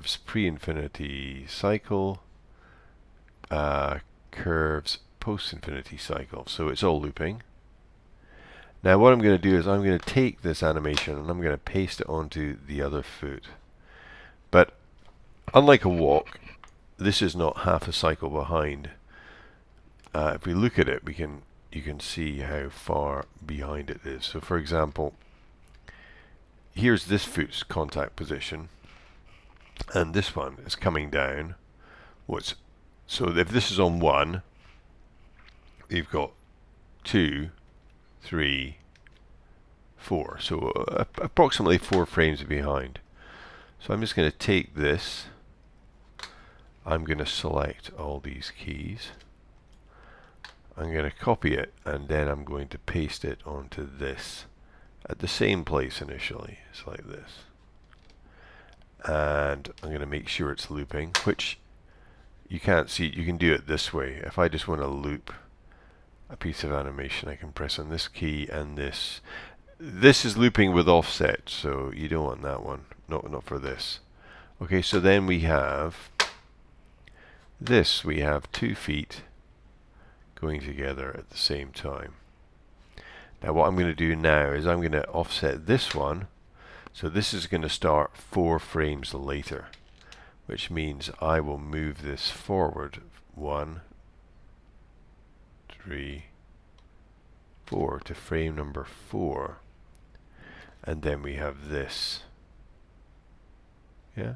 curves pre-infinity cycle, curves post-infinity cycle. So it's all looping. Now what I'm going to do is I'm going to take this animation and I'm going to paste it onto the other foot. But unlike a walk, this is not half a cycle behind. If we look at it, you can see how far behind it is. So for example, here's this foot's contact position, and this one is coming down. So if this is on 1, we've got 2, 3, 4. So approximately 4 frames behind. So I'm just going to take this. I'm going to select all these keys. I'm going to copy it, and then I'm going to paste it onto this at the same place initially. It's like this. And I'm going to make sure it's looping, which you can't see. You can do it this way. If I just want to loop a piece of animation, I can press on this key and this. This is looping with offset, so you don't want that one. Not for this. Okay, so then we have this. We have 2 feet going together at the same time. Now what I'm going to do now is I'm going to offset this one. So this is going to start 4 frames later, which means I will move this forward 1, 3, 4 to frame number 4. And then we have this. Yeah?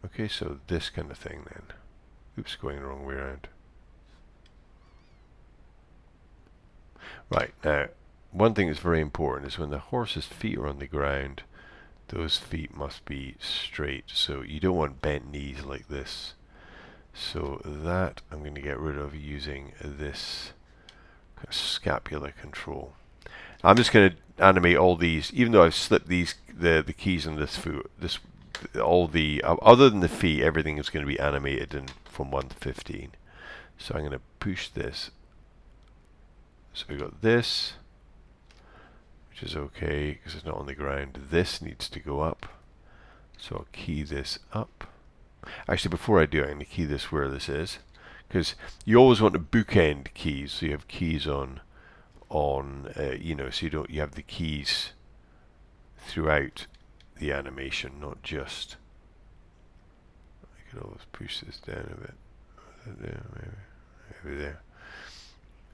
Okay, so this kind of thing then. Oops, going the wrong way around. Right, now, one thing that's very important is when the horse's feet are on the ground, those feet must be straight. So you don't want bent knees like this. So that I'm going to get rid of using this kind of scapula control. I'm just going to animate all these, even though I've slipped the keys on this foot. All the other than the feet, everything is going to be animated from 1 to 15. So I'm going to push this. So we got this, which is okay because it's not on the ground. This needs to go up, so I'll key this up. Actually, before I do, I'm going to key this where this is, because you always want to bookend keys, so you have keys on so you have the keys throughout the animation, not just. I could always push this down a bit, maybe there,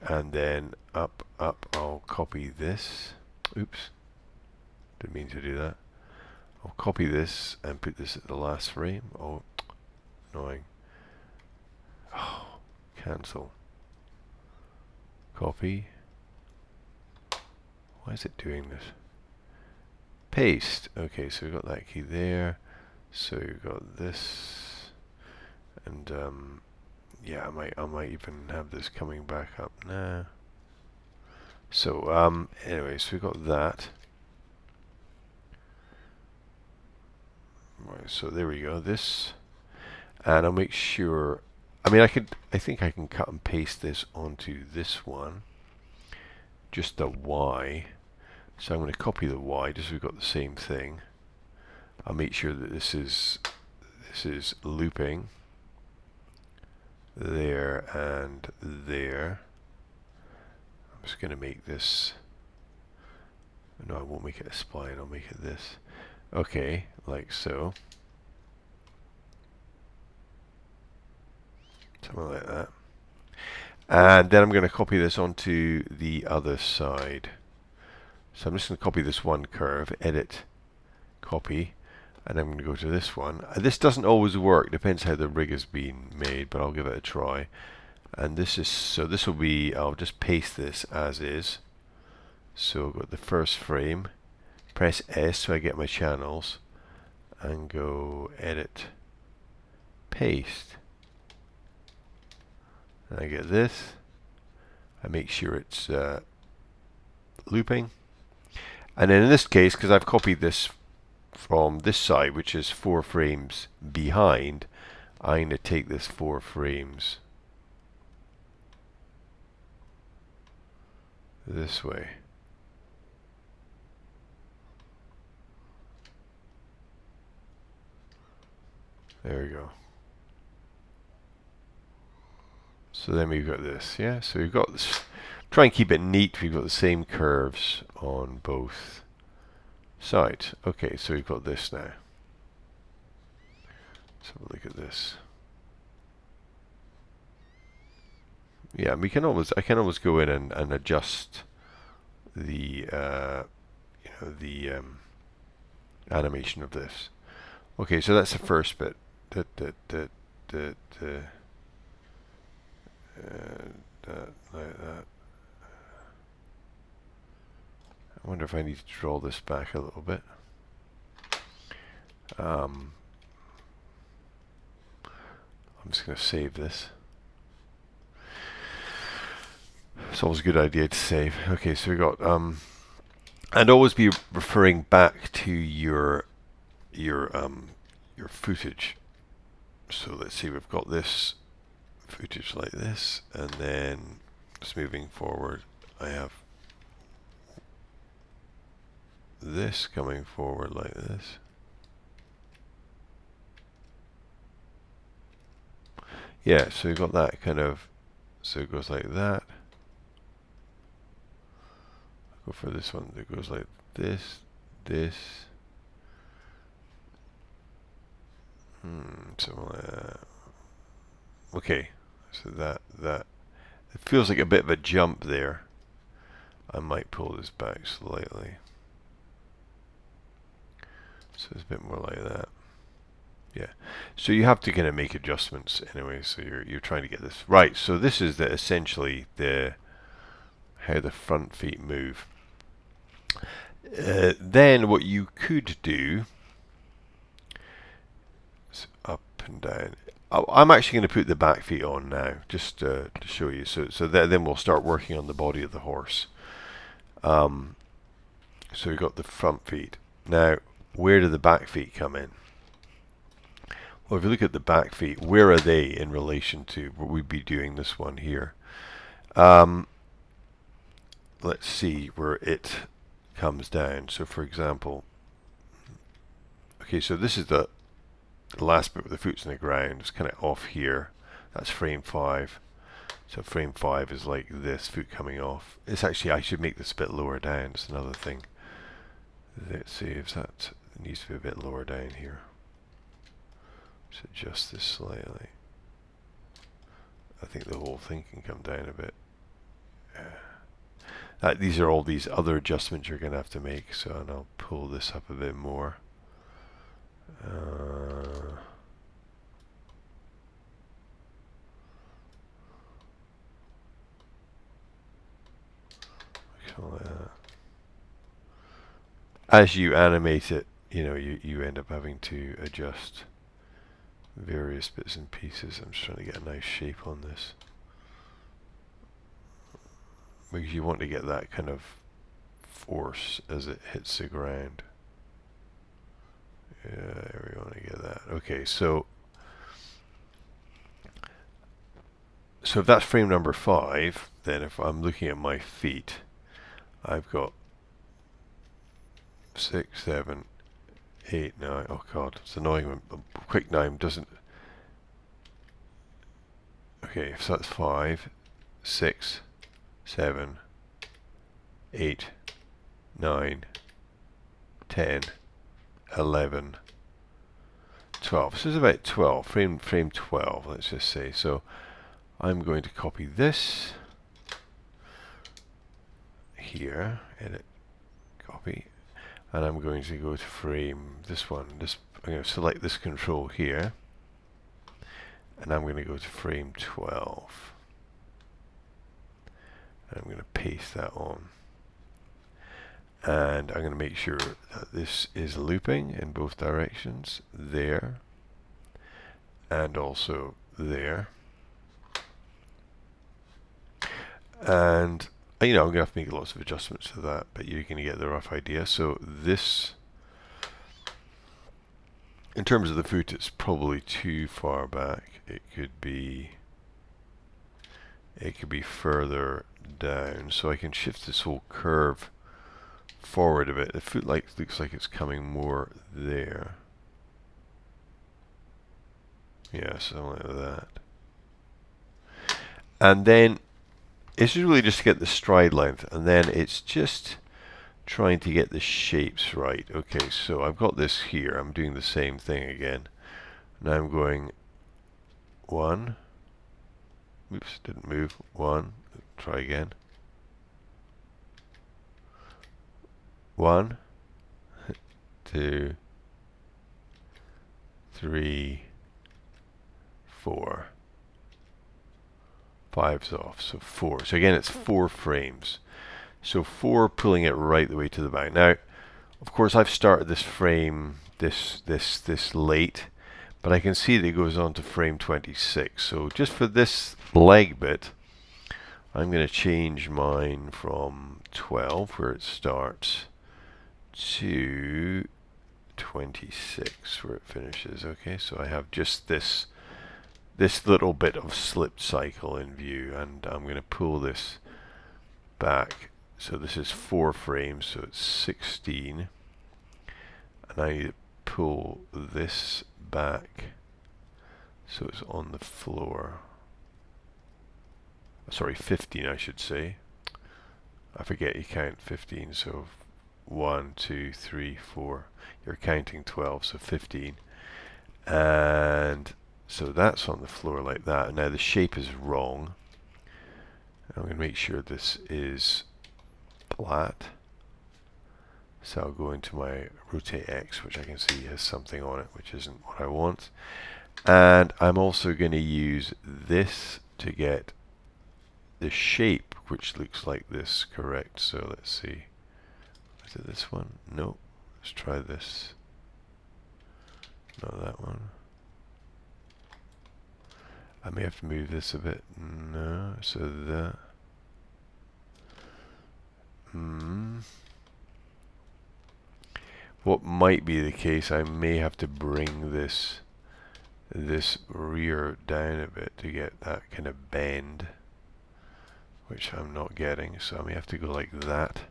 and then up. I'll copy this. Oops, didn't mean to do that. I'll copy this and put this at the last frame. Oh, annoying. Oh, cancel. Copy. Why is it doing this? Paste. Okay, so we've got that key there. So you've got this, and yeah, I might even have this coming back up now. So anyway, so we've got that. Right, so there we go. This, and I'll make sure. I mean, I think I can cut and paste this onto this one. Just the Y. So I'm going to copy the Y, just so we've got the same thing. I'll make sure that this is looping there and there. I'm just going to make this. No, I won't make it a spline. I'll make it this. Okay, like so. Something like that. And then I'm going to copy this onto the other side. So I'm just going to copy this one curve, edit, copy, and I'm going to go to this one. This doesn't always work, depends how the rig is being made, but I'll give it a try. And this will be, I'll just paste this as is. So I've got the first frame, press S so I get my channels, and go edit, paste. And I get this. I make sure it's looping. And then in this case, because I've copied this from this side, which is 4 frames behind, I'm going to take this 4 frames this way. There we go. So then we've got this, yeah? So we've got this. Try and keep it neat. We've got the same curves on both sides. Okay, so we've got this now. Let's have a look at this. Yeah, we can always. I can always go in and adjust the animation of this. Okay, so that's the first bit. Like that. I wonder if I need to draw this back a little bit. I'm just going to save this. It's always a good idea to save. Okay, so we got and always be referring back to your footage. So let's see, we've got this footage like this, and then just moving forward, I have this coming forward like this. Yeah, so we've got that kind of, so it goes like that. Go for this one that goes like this, this. Something like that. Okay, so that it feels like a bit of a jump there. I might pull this back slightly, so it's a bit more like that. Yeah. So you have to kind of make adjustments anyway. So you're trying to get this right. So this is essentially how the front feet move. Then what you could do is up and down. I'm actually going to put the back feet on now, just to show you. So then we'll start working on the body of the horse. So we've got the front feet. Now, where do the back feet come in? Well, if you look at the back feet, where are they in relation to what we'd be doing this one here? Let's see where it comes down. So for example, okay, so this is the last bit where the foot's in the ground. It's kind of off here. That's frame 5. So frame 5 is like this, foot coming off. It's actually, I should make this a bit lower down. It's another thing. Let's see if that needs to be a bit lower down here. Let's adjust this slightly. I think the whole thing can come down a bit. These are all these other adjustments you're going to have to make, so and I'll pull this up a bit more. Like that. As you animate it, you end up having to adjust various bits and pieces. I'm just trying to get a nice shape on this, because you want to get that kind of force as it hits the ground. Yeah, we want to get that. Okay, so if that's frame number 5, then if I'm looking at my feet, I've got 6, 7, 8, 9. Oh god, it's annoying when QuickTime doesn't. Okay, so that's 5, 6, 7, 8, 9, 10, 11, 12. So it's about 12, frame 12, let's just say. So I'm going to copy this here, edit, copy, and I'm going to go to frame this one. I'm going to select this control here, and I'm going to go to frame 12. And I'm going to paste that on. And I'm going to make sure that this is looping in both directions, there, and also there. And I'm going to have to make lots of adjustments to that, but you're going to get the rough idea. So this, in terms of the foot, it's probably too far back. It could be further down. So I can shift this whole curve forward a bit. The foot looks like it's coming more there. Yeah, something like that. And then it's really just to get the stride length, and then it's just trying to get the shapes right. Okay, so I've got this here. I'm doing the same thing again. Now I'm going 1. Oops, didn't move. 1. Try again. 1, 2, 3, 4. 5's off, so 4. So again, it's 4 frames. So 4 pulling it right the way to the back. Now, of course, I've started this frame this late, but I can see that it goes on to frame 26. So just for this leg bit, I'm going to change mine from 12, where it starts, to 26, where it finishes. Okay, so I have just this little bit of slipped cycle in view, and I'm going to pull this back. So this is 4 frames, so it's 16, and I need to pull this back so it's on the floor. Sorry, 15 I should say. I forget you count 15, so 1, 2, 3, 4. You're counting 12, so 15. And so that's on the floor like that. Now the shape is wrong. I'm going to make sure this is flat. So I'll go into my rotate X, which I can see has something on it, which isn't what I want. And I'm also going to use this to get the shape, which looks like this, correct. So let's see. Is it this one? No. Let's try this. Not that one. I may have to move this a bit. No. So that. What might be the case, I may have to bring this rear down a bit to get that kind of bend, which I'm not getting, so I may have to go like that.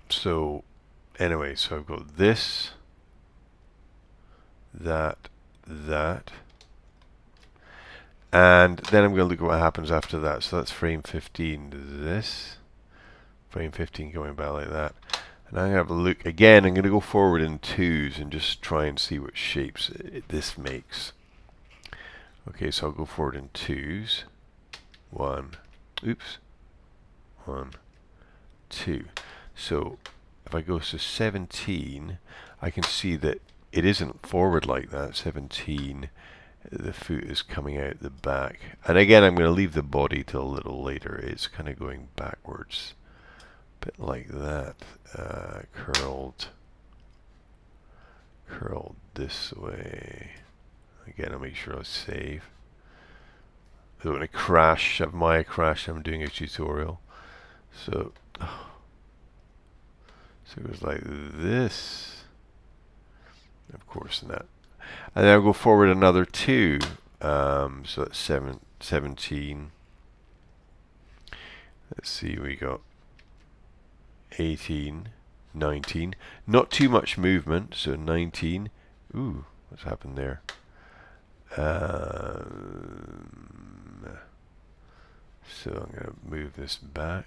So anyway, so I've got this, that, and then I'm going to look at what happens after that. So that's frame 15 to this, frame 15 going back like that. And I'm going to have a look again. I'm going to go forward in 2s and just try and see what shapes this makes. Okay, so I'll go forward in 2s. 1, oops, 1, 2. So if I go to 17, I can see that it isn't forward like that. 17, the foot is coming out the back. And again, I'm going to leave the body till a little later. It's kind of going backwards. A bit like that. Curled this way. Again, I'll make sure I save. I don't want to crash. Have Maya crash. I'm doing a tutorial. So it goes like this. Of course, and that. And then I'll go forward another 2. So that's 17. Let's see, we got 18, 19. Not too much movement, so 19. Ooh, what's happened there? So I'm going to move this back.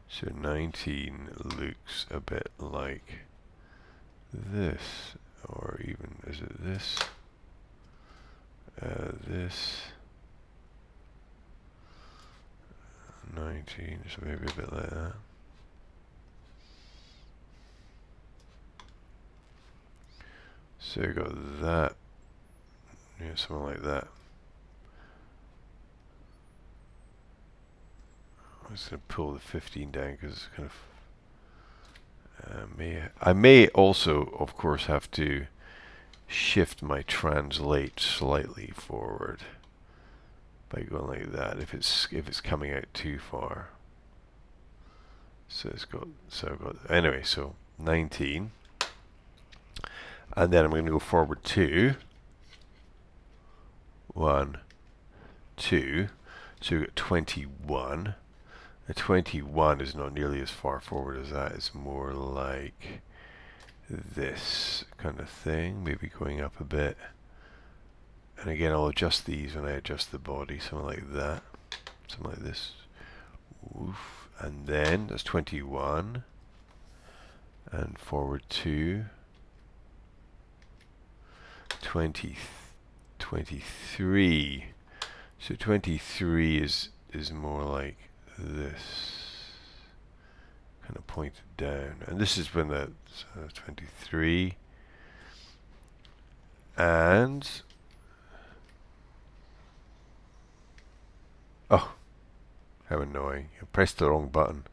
So 19 looks a bit like this, or even, is it this? This. 19, so maybe a bit like that. So you got that, yeah, something like that. I'm just going to pull the 15 down because it's kind of. I may also, of course, have to shift my translate slightly forward by going like that if it's coming out too far. So I've got anyway. So 19, and then I'm going to go forward 2. 1, 2. So we've got 21. The 21 is not nearly as far forward as that. It's more like this, kind of thing. Maybe going up a bit. And again, I'll adjust these when I adjust the body, something like that. Something like this. Oof. And then that's 21. And forward 2. 23. So 23 is more like this, kind of pointed down, and this is when the 23, and oh, how annoying! I pressed the wrong button.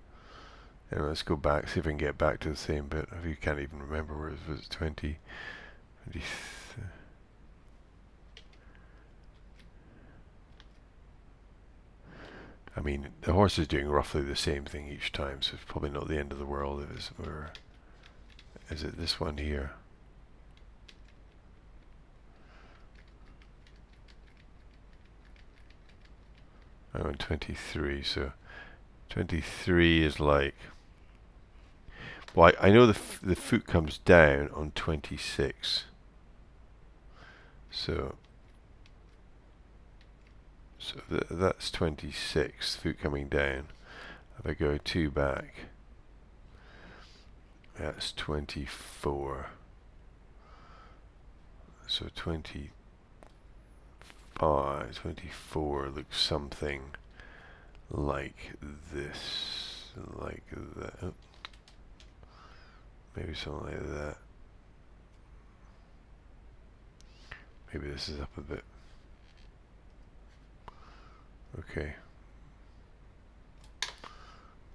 Anyway, let's go back, see if I can get back to the same bit. If you can't even remember where it was, 20. I mean, the horse is doing roughly the same thing each time, so it's probably not the end of the world if it's where. Is it this one here? I'm on 23, so 23 is like. Well, I know the foot comes down on 26. So that's 26, foot coming down. If I go 2 back, that's 24. So 25, 24 looks something like this, like that. Oh. Maybe something like that. Maybe this is up a bit. Okay.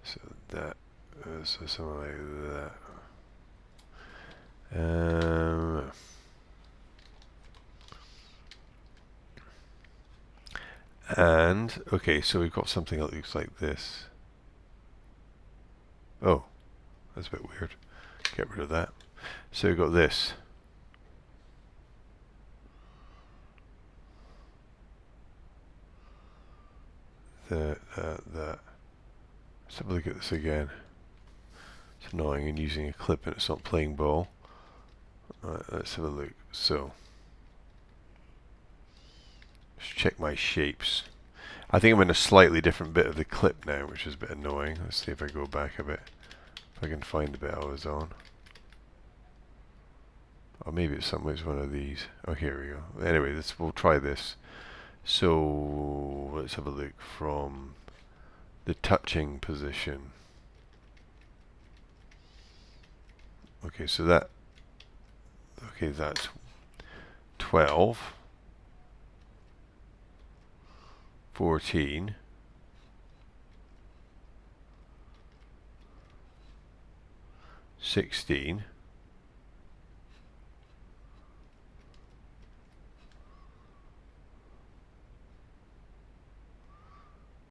So that, so something like that. And, okay, so we've got something that looks like this. Oh, that's a bit weird. Get rid of that. So we've got this. Let's have a look at this again. It's annoying and using a clip and it's not playing ball. Alright, let's have a look. So, let's check my shapes. I think I'm in a slightly different bit of the clip now, which is a bit annoying. Let's see if I go back a bit. If I can find the bit I was on. Or maybe it's one of these. Oh, here we go. Anyway, we'll try this. So, let's have a look from the touching position. Okay, so that's 12, 14, 16,